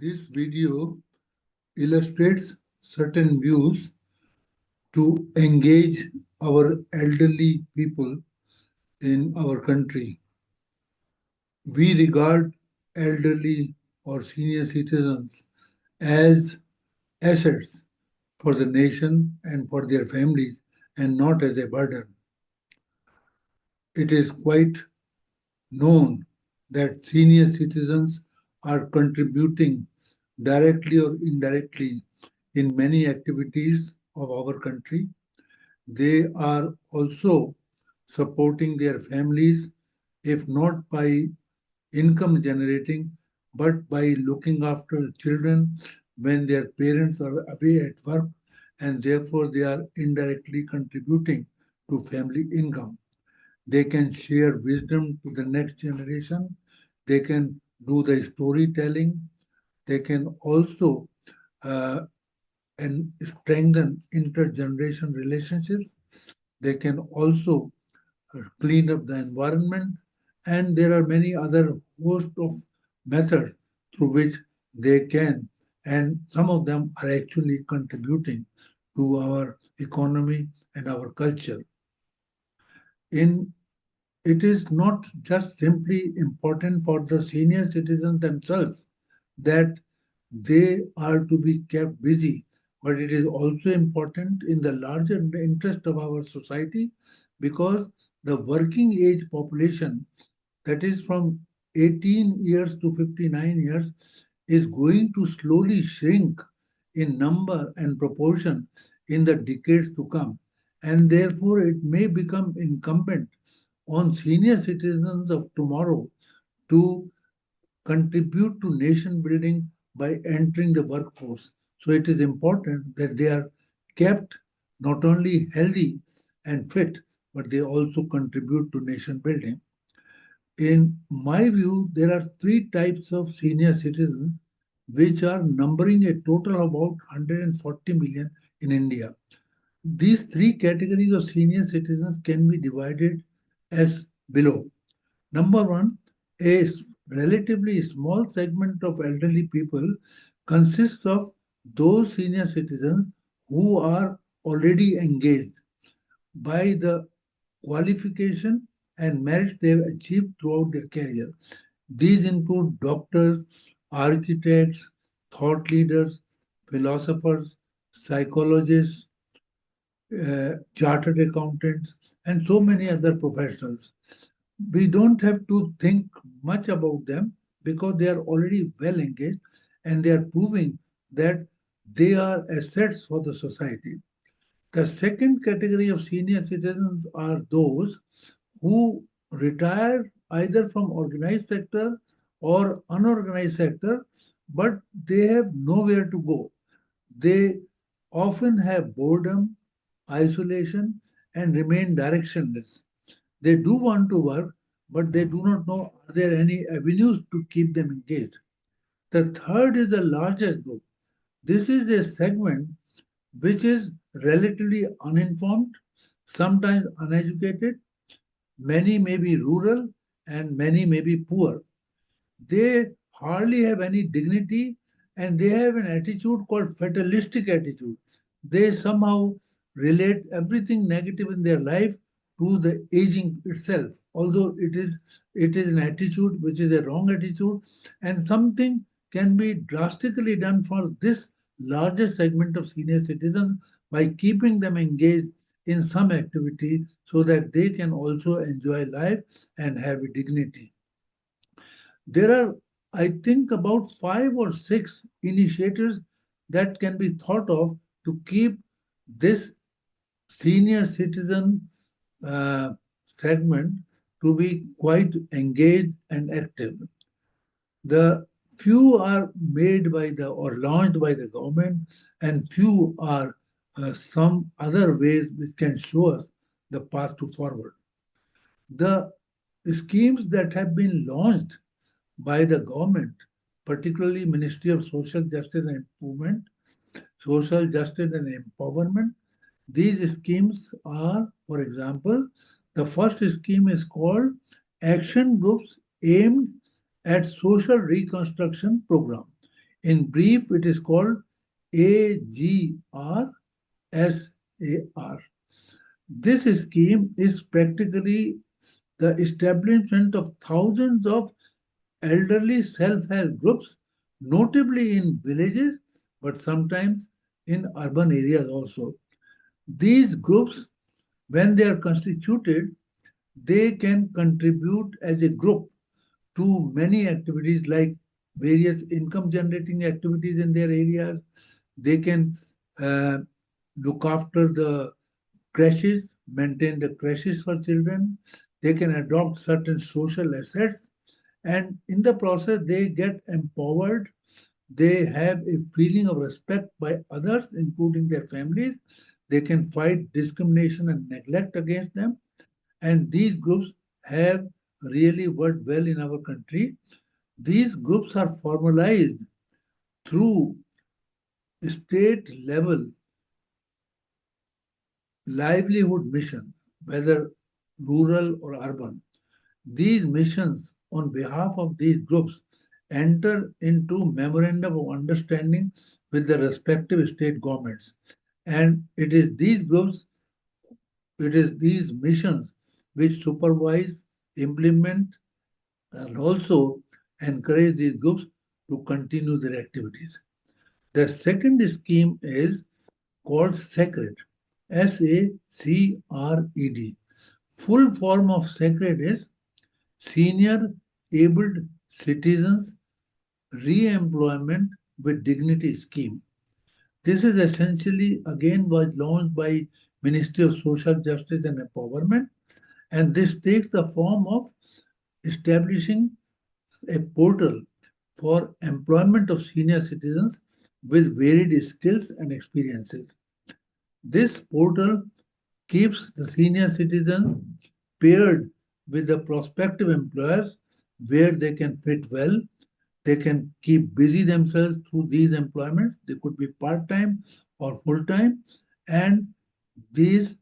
This video illustrates certain views to engage our elderly people in our country. We regard elderly or senior citizens as assets for the nation and for their families and not as a burden. It is quite known that senior citizens are contributing directly or indirectly in many activities of our country. They are also supporting their families, if not by income generating, but by looking after children when their parents are away at work, and therefore they are indirectly contributing to family income. They can share wisdom to the next generation. They can do the storytelling. They can also uh, and strengthen intergeneration relationships. They can also clean up the environment, and there are many other host of methods through which they can, and some of them are actually contributing to our economy and our culture. In It is not just simply important for the senior citizens themselves that they are to be kept busy, but it is also important in the larger interest of our society because the working age population, that is from 18 years to 59 years, is going to slowly shrink in number and proportion in the decades to come. And therefore, it may become incumbent on senior citizens of tomorrow to contribute to nation building by entering the workforce. So it is important that they are kept not only healthy and fit, but they also contribute to nation building. In my view, there are three types of senior citizens, which are numbering a total of about 140 million in India. These three categories of senior citizens can be divided as below. Number one, a relatively small segment of elderly people consists of those senior citizens who are already engaged by the qualification and merits they have achieved throughout their career. These include doctors, architects, thought leaders, philosophers, psychologists, chartered accountants, and so many other professionals. We don't have to think much about them because they are already well engaged and they are proving that they are assets for the society. The second category of senior citizens are those who retire either from organized sector or unorganized sector, but they have nowhere to go. They often have boredom, isolation, and remain directionless. They do want to work, but they do not know are there any avenues to keep them engaged. The third is the largest group. This is a segment which is relatively uninformed, sometimes uneducated. Many may be rural and many may be poor. They hardly have any dignity and they have an attitude called fatalistic attitude. They somehow relate everything negative in their life to the aging itself, although it is an attitude which is a wrong attitude, and something can be drastically done for this larger segment of senior citizens by keeping them engaged in some activity so that they can also enjoy life and have dignity. There are, I think, about five or six initiatives that can be thought of to keep this senior citizen uh, segment to be quite engaged and active. The few are made by the or launched by the government, and few are some other ways which can show us the path to forward. The schemes that have been launched by the government, particularly Ministry of Social Justice and Improvement, Social Justice and Empowerment. These schemes are, for example, the first scheme is called Action Groups Aimed at Social Reconstruction Program. In brief, it is called AGRSAR. This scheme is practically the establishment of thousands of elderly self-help groups, notably in villages, but sometimes in urban areas also. These groups, when they are constituted, they can contribute as a group to many activities like various income generating activities in their areas. They can uh, look after the creches, maintain the creches for children. They can adopt certain social assets. And in the process, they get empowered. They have a feeling of respect by others, including their families. They can fight discrimination and neglect against them. And these groups have really worked well in our country. These groups are formalized through state level livelihood mission, whether rural or urban. These missions, on behalf of these groups, enter into memorandum of understanding with the respective state governments. And it is these missions which supervise, implement, and also encourage these groups to continue their activities. The second scheme is called SACRED, SACRED. Full form of SACRED is Senior Abled Citizens Re-employment with Dignity Scheme. This is essentially again was launched by Ministry of Social Justice and Empowerment, and this takes the form of establishing a portal for employment of senior citizens with varied skills and experiences. This portal keeps the senior citizens paired with the prospective employers where they can fit well. They can keep busy themselves through these employments. They could be part time or full time, and these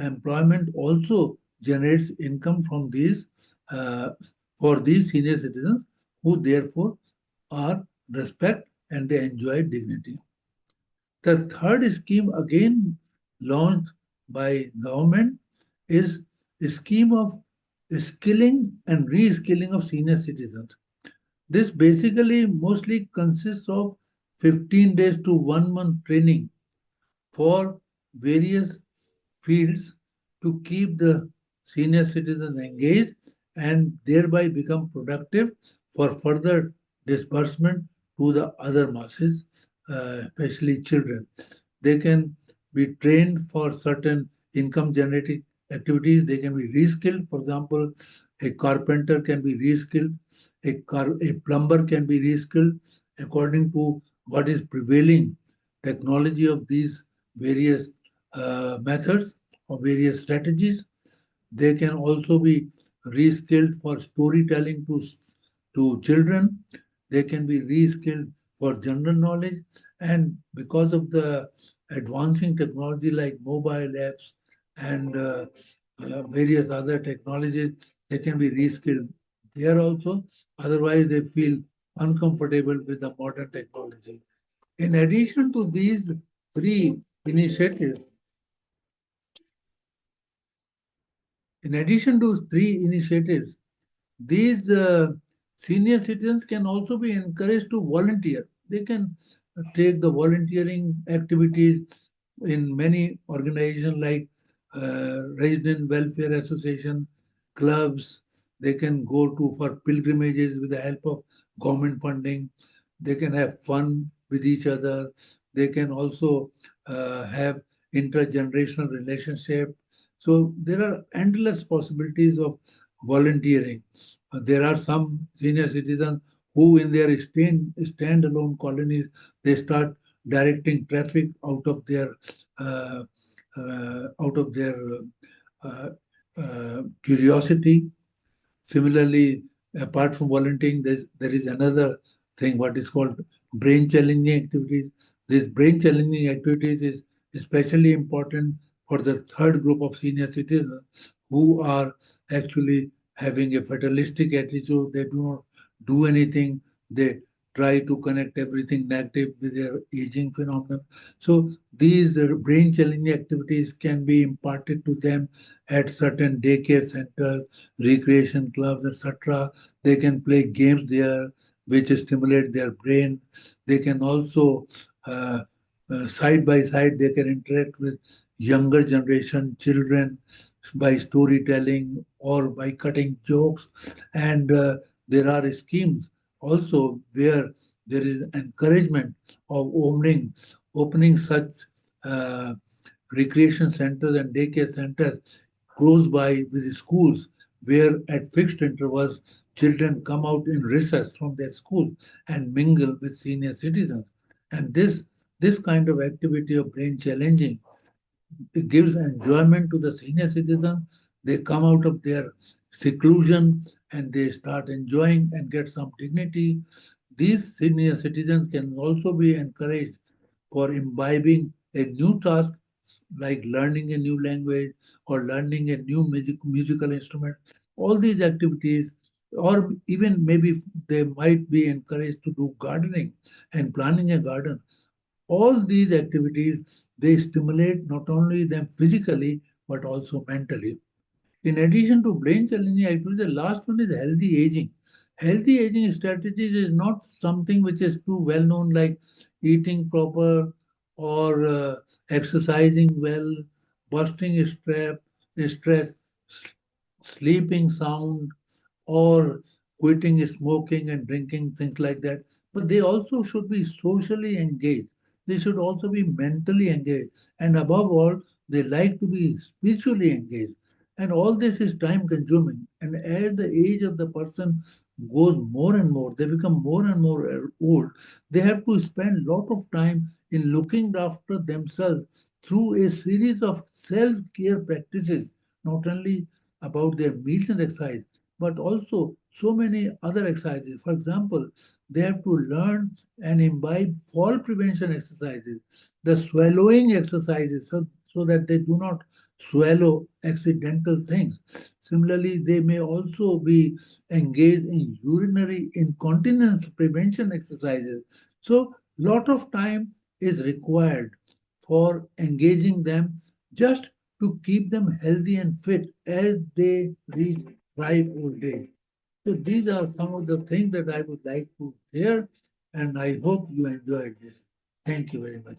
employment also generates income from these uh, for these senior citizens who therefore are respect and they enjoy dignity. The third scheme again launched by government is a scheme of skilling and reskilling of senior citizens. This basically mostly consists of 15 days to 1 month training for various fields to keep the senior citizens engaged and thereby become productive for further disbursement to the other masses, especially children. They can be trained for certain income generating activities. They can be reskilled. For example, a carpenter can be reskilled, a plumber can be reskilled according to what is prevailing technology of these various methods or various strategies. They can also be reskilled for storytelling to children. They can be reskilled for general knowledge. And because of the advancing technology like mobile apps and various other technologies, they can be reskilled there also. Otherwise, they feel uncomfortable with the modern technology. In addition to these three initiatives, in addition to three initiatives, these senior citizens can also be encouraged to volunteer. They can take the volunteering activities in many organizations like Resident Welfare Association, clubs. They can go to for pilgrimages with the help of government funding. They can have fun with each other. They can also have intergenerational relationship. So there are endless possibilities of volunteering. There are some senior citizens who, in their standalone colonies, they start directing traffic uh, out of their uh, curiosity. Similarly, apart from volunteering, there is another thing, what is called brain challenging activities. These brain challenging activities is especially important for the third group of senior citizens who are actually having a fatalistic attitude. They do not do anything. They try to connect everything negative with their aging phenomenon. So these brain challenging activities can be imparted to them at certain daycare centers, recreation clubs, etc. They can play games there which stimulate their brain. They can also side by side they can interact with younger generation children by storytelling or by cutting jokes, and there are schemes also where there is encouragement of opening such uh, recreation centers and daycare centers close by with schools, where at fixed intervals children come out in recess from their school and mingle with senior citizens. And this kind of activity of brain challenging, it gives enjoyment to the senior citizen. They come out of their seclusion and they start enjoying and get some dignity. These senior citizens can also be encouraged for imbibing a new task like learning a new language or learning a new musical instrument. All these activities, or even maybe they might be encouraged to do gardening and planting a garden. All these activities, they stimulate not only them physically but also mentally. In addition to brain challenging activities, the last one is healthy aging. Healthy aging strategies is not something which is too well known, like eating proper or exercising well, busting stress, sleeping sound, or quitting smoking and drinking, things like that. But they also should be socially engaged. They should also be mentally engaged. And above all, they like to be spiritually engaged. And all this is time consuming. And as the age of the person goes more and more, they become more and more old, they have to spend a lot of time in looking after themselves through a series of self care practices, not only about their meals and exercise, but also so many other exercises. For example, they have to learn and imbibe fall prevention exercises, the swallowing exercises, so that they do not swallow accidental things. Similarly, they may also be engaged in urinary incontinence prevention exercises. So, lot of time is required for engaging them just to keep them healthy and fit as they reach ripe old age. So these are some of the things that I would like to share, and I hope you enjoyed this. Thank you very much.